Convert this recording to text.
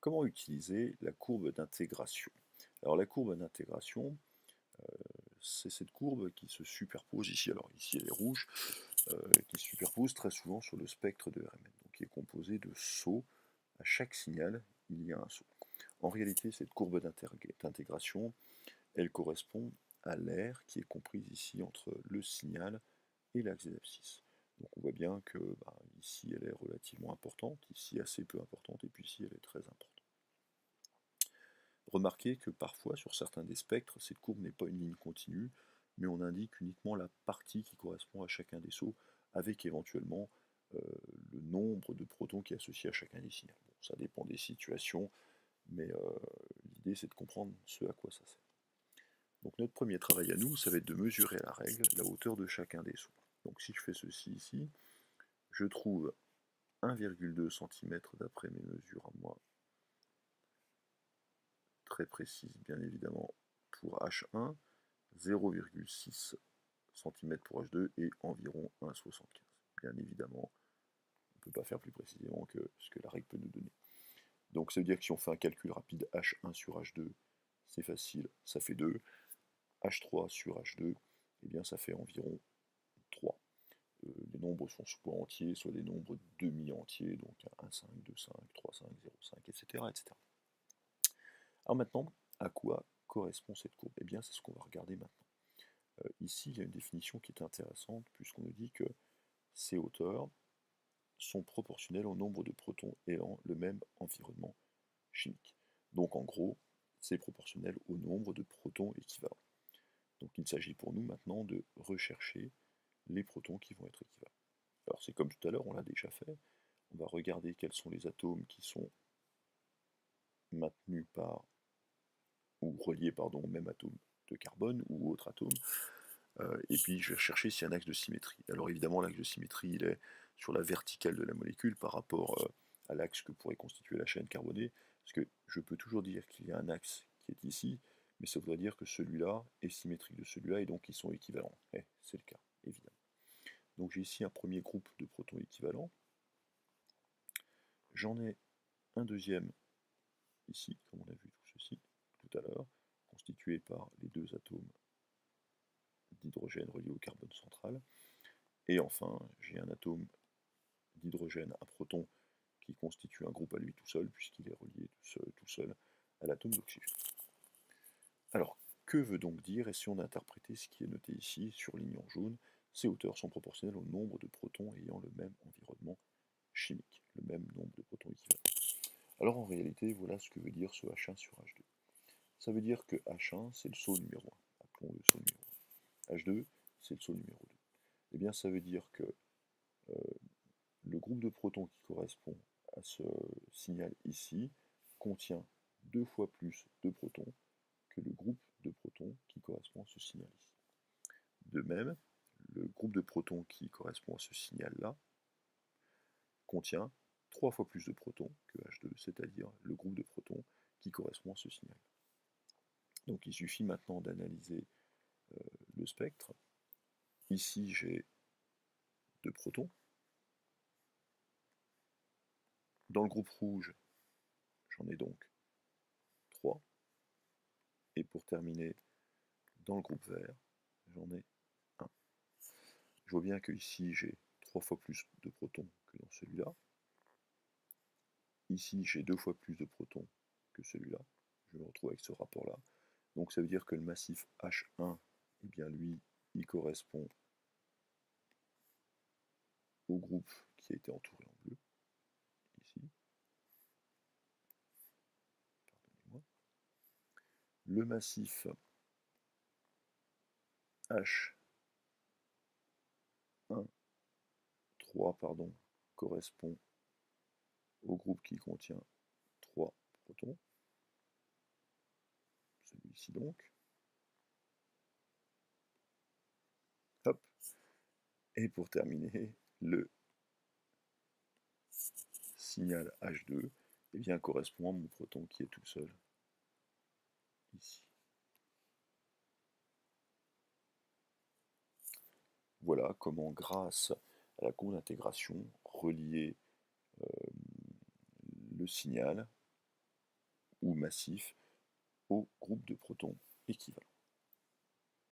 Comment utiliser la courbe d'intégration? Alors la courbe d'intégration, c'est cette courbe qui se superpose ici, alors ici elle est rouge, qui se superpose très souvent sur le spectre de RMN, donc qui est composé de sauts. À chaque signal, il y a un saut. En réalité, cette courbe d'intégration, elle correspond à l'aire qui est comprise ici entre le signal et l'axe des abscisses. Donc on voit bien que ici elle est relativement importante, ici assez peu importante, et puis ici elle est très importante. Remarquez que parfois, sur certains des spectres, cette courbe n'est pas une ligne continue, mais on indique uniquement la partie qui correspond à chacun des sauts, avec éventuellement euh, le nombre de protons qui est associé à chacun des signaux. Bon, ça dépend des situations, mais l'idée c'est de comprendre ce à quoi ça sert. Donc notre premier travail à nous, ça va être de mesurer à la règle la hauteur de chacun des sauts. Donc si je fais ceci ici, je trouve 1,2 cm d'après mes mesures à moi, très précises bien évidemment pour H1, 0,6 cm pour H2 et environ 1,75. Bien évidemment, on ne peut pas faire plus précisément que ce que la règle peut nous donner. Donc ça veut dire que si on fait un calcul rapide H1 sur H2, c'est facile, ça fait 2. H3 sur H2, eh bien ça fait environ 3. Les nombres sont soit entiers, soit des nombres demi-entiers, donc 1,5, 2,5, 3,5, 0,5, etc., etc. Alors maintenant, à quoi correspond cette courbe? Eh bien, c'est ce qu'on va regarder maintenant. Ici, il y a une définition qui est intéressante, puisqu'on nous dit que ces hauteurs sont proportionnelles au nombre de protons ayant le même environnement chimique. Donc en gros, c'est proportionnel au nombre de protons équivalents. Donc il s'agit pour nous maintenant de rechercher les protons qui vont être équivalents. Alors c'est comme tout à l'heure, on l'a déjà fait. On va regarder quels sont les atomes qui sont maintenus par, ou reliés au même atome de carbone ou autre atome. Et puis je vais chercher s'il y a un axe de symétrie. Alors évidemment, l'axe de symétrie, il est sur la verticale de la molécule par rapport à l'axe que pourrait constituer la chaîne carbonée, parce que je peux toujours dire qu'il y a un axe qui est ici, mais ça voudrait dire que celui-là est symétrique de celui-là, et donc ils sont équivalents. Et c'est le cas, évidemment. Donc j'ai ici un premier groupe de protons équivalents. J'en ai un deuxième ici, comme on a vu tout ceci tout à l'heure, constitué par les deux atomes d'hydrogène reliés au carbone central. Et enfin, j'ai un atome d'hydrogène, un proton, qui constitue un groupe à lui tout seul, puisqu'il est relié tout seul à l'atome d'oxygène. Alors, que veut donc dire, et si on interprétait ce qui est noté ici, sur ligne en jaune, ces hauteurs sont proportionnelles au nombre de protons ayant le même environnement chimique, le même nombre de protons équivalents. Alors en réalité, voilà ce que veut dire ce H1 sur H2. Ça veut dire que H1, c'est le saut numéro 1, appelons le saut numéro 1. H2, c'est le saut numéro 2. Eh bien, ça veut dire que le groupe de protons qui correspond à ce signal ici contient 2 fois plus de protons que le groupe de protons qui correspond à ce signal ici. De même, le groupe de protons qui correspond à ce signal-là contient 3 fois plus de protons que H2, c'est-à-dire le groupe de protons qui correspond à ce signal. Donc il suffit maintenant d'analyser le spectre. Ici j'ai 2 protons. Dans le groupe rouge, j'en ai donc 3. Et pour terminer, dans le groupe vert, j'en ai 1. Je vois bien que ici j'ai 3 fois plus de protons que dans celui-là. Ici j'ai 2 fois plus de protons que celui-là. Je me retrouve avec ce rapport-là. Donc ça veut dire que le massif H1, eh bien lui, il correspond au groupe qui a été entouré en bleu, ici. Pardonnez-moi. Le massif H1, 3, pardon, correspond au groupe qui contient 3 protons. Celui-ci donc. Hop. Et pour terminer, le signal H2 eh bien, correspond à mon proton qui est tout seul ici. Voilà comment, grâce à la courbe d'intégration, relier le signal ou massif au groupe de protons équivalent.